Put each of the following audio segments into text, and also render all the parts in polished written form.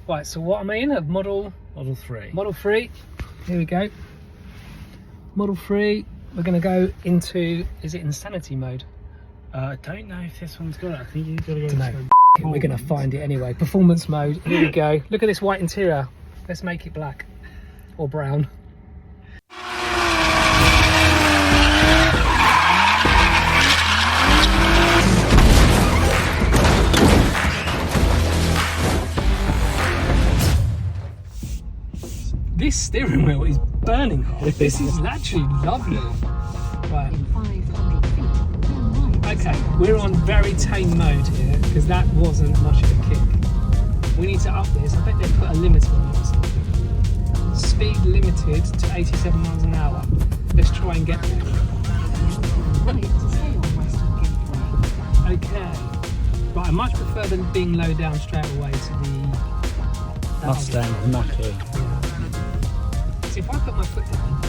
Right, so what am I in? A Model 3. Model 3. Here we go. Model 3. We're going to go into, is it insanity mode? I don't know if this one's got it. I think you've got to go Dunno. into We're going to find it anyway. Performance mode. Here we go. Look at this white interior. Let's make it black or brown. This steering wheel is burning hot. This is actually lovely. Right. In 500 feet, turn right. Okay, we're on very tame mode here because that wasn't much of a kick. We need to up this. I bet they put a limiter on it or something. Speed limited to 87 miles an hour. Let's try and get there. Right to stay on Western Gateway. Okay. Right, I much prefer than being low down straight away to the that Mustang, other- the Mach-E. Yeah. See, if I put my foot down,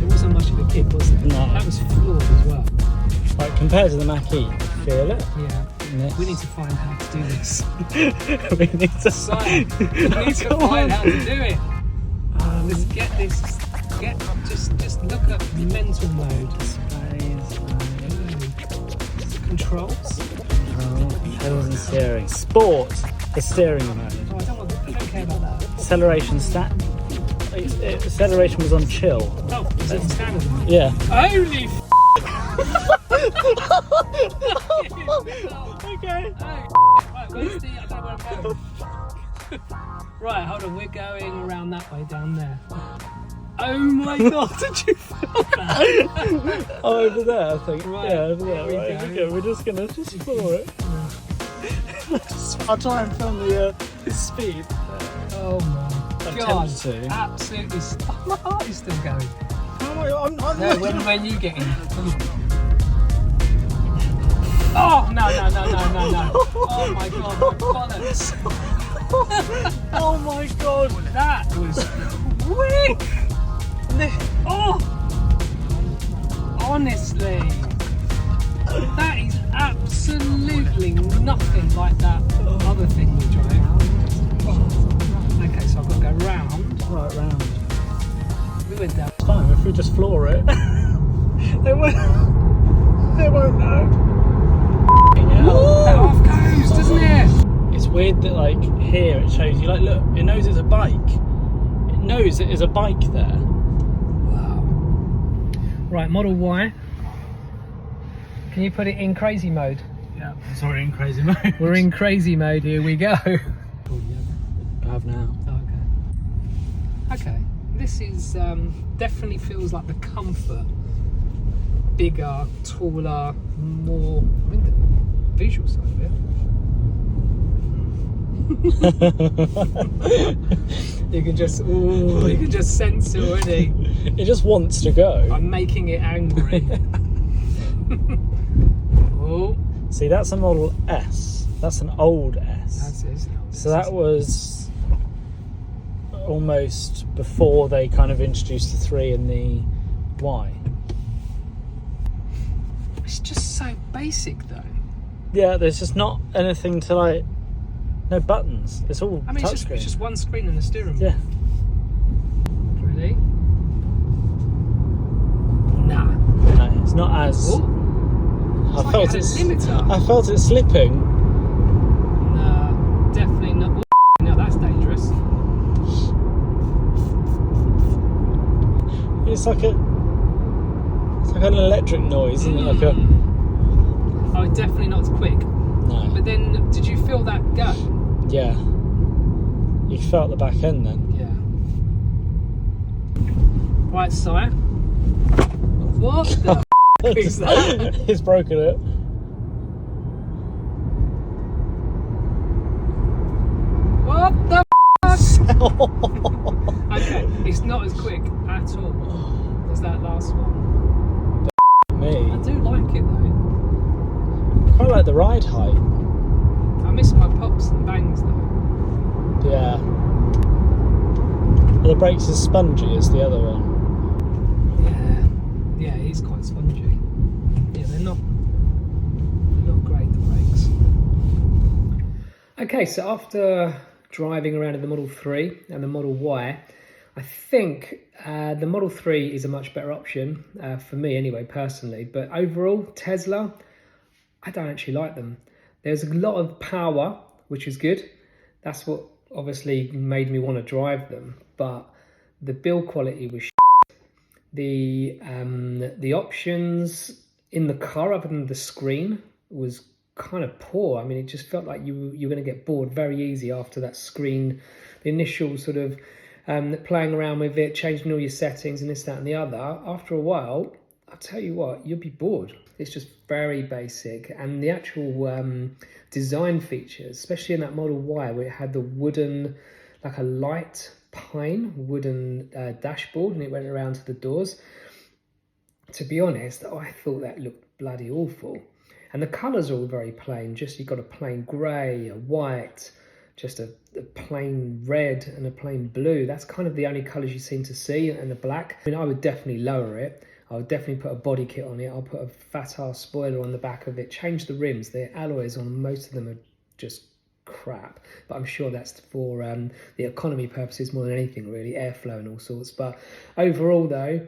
there wasn't much of a kick, was there? No. That was flawed as well. Like compared to the Mach-E, feel it? Yeah. Yes. We need to find how to do this. we need to Simon, we need to Come find on. how to do it. Let's get this. Just look at mental mode. Controls. Pedals and steering. Sport, the steering mode. Oh, I don't care about that. Acceleration stat. Acceleration was on chill. Oh, is it standard? Yeah. Holy f***! Okay. Right, where's the... I don't know where I'm going. Right, hold on, we're going around that way, down there. Oh my god, did you feel that? Oh, over there, I think. Right, Yeah, over there. here we Right, go. okay, we're just gonna explore it. I'll try and film the speed. Oh my I'm god. tempted to. Absolutely. My heart is still going. I'm No, when you get in. Oh, no. Oh my god, my bollocks. Oh my god. That was quick. Oh, honestly, that is absolutely nothing like that other thing we drove. Okay, so I've got to go round. Right round. We went down. It's fine if we just floor it. they won't know. That off goes, doesn't it? It's weird that like here it shows you like look, it knows it's a bike. It knows it is a bike there. Wow. Right, Model Y. Can you put it in crazy mode? Yeah, it's already in crazy mode. We're in crazy mode, here we go. I have now. Okay, this is definitely feels like the Comfort. Bigger, taller, more. I mean, the visual side of it. you can just sense it already. It just wants to go. I'm making it angry. Oh, See, that's a Model S. That's an old S. that's it. So that was almost before they kind of introduced the 3 and the Y. It's just so basic, though. Yeah, there's just not anything to like. No buttons. It's all I mean, it's touchscreen. just one screen and a steering wheel. Yeah. Really? Nah. No, it's not as. Oh, I felt it it. had a limiter. I felt it slipping. Nah, definitely not. Oh, now that's dangerous. It's like an electric noise, isn't it? Like a. Oh, definitely not as quick. No. But then, did you feel that go? Yeah. You felt the back end then. Yeah. Right, sire. What the f is that? He's broken it. What the f? Okay, it's not as quick at all as that last one. Me. I do like it though. Quite like the ride height. I miss my pops and bangs though. Yeah. But the brakes are spongy as the other one. Yeah, it is quite spongy. Yeah, they're not great, the brakes. Okay, so after driving around in the Model 3 and the Model Y, I think the Model 3 is a much better option for me anyway, personally. But overall, Tesla, I don't actually like them. There's a lot of power, which is good. That's what obviously made me want to drive them. But the build quality was the options in the car, other than the screen, was kind of poor. I mean, it just felt like you're going to get bored very easy after that screen, the initial sort of playing around with it, changing all your settings and this, that and the other. After a while, I'll tell you what, you'll be bored. It's just very basic. And the actual design features, especially in that Model Y where it had the wooden, like a light pine wooden dashboard, and it went around to the doors. To be honest, I thought that looked bloody awful. And the colours are all very plain. Just you've got a plain grey, a white, just a plain red and a plain blue. That's kind of the only colours you seem to see, and the black. I mean, I would definitely lower it. I would definitely put a body kit on it. I'll put a fat ass spoiler on the back of it. Change the rims. The alloys on most of them are just crap, but I'm sure that's for the economy purposes more than anything, really, airflow and all sorts. But overall though,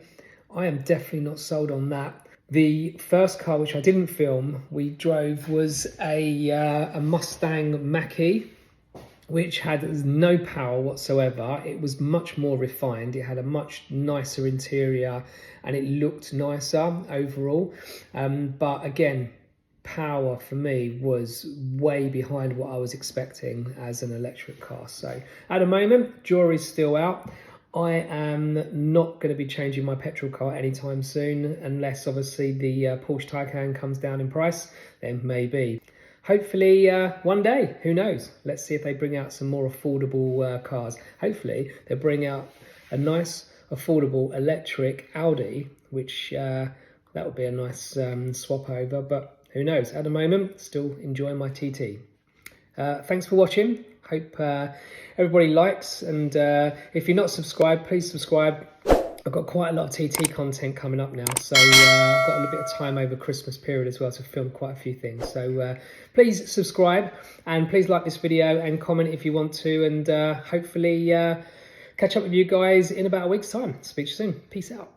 I am definitely not sold on that. The first car, which I didn't film, we drove was a Mustang Mach-E, which had no power whatsoever. It was much more refined. It had a much nicer interior and it looked nicer overall. But again, power for me was way behind what I was expecting as an electric car. So at the moment, jury's still out. I am not going to be changing my petrol car anytime soon, unless obviously the Porsche Taycan comes down in price, then maybe. Hopefully one day, who knows? Let's see if they bring out some more affordable cars. Hopefully they'll bring out a nice affordable electric Audi, which that would be a nice swap over, but who knows? At the moment, still enjoying my TT. Thanks for watching. Hope everybody likes, and if you're not subscribed, please subscribe. I've got quite a lot of TT content coming up now, so I've got a little bit of time over Christmas period as well to film quite a few things. So please subscribe, and please like this video and comment if you want to, and hopefully catch up with you guys in about a week's time. Speak to you soon. Peace out.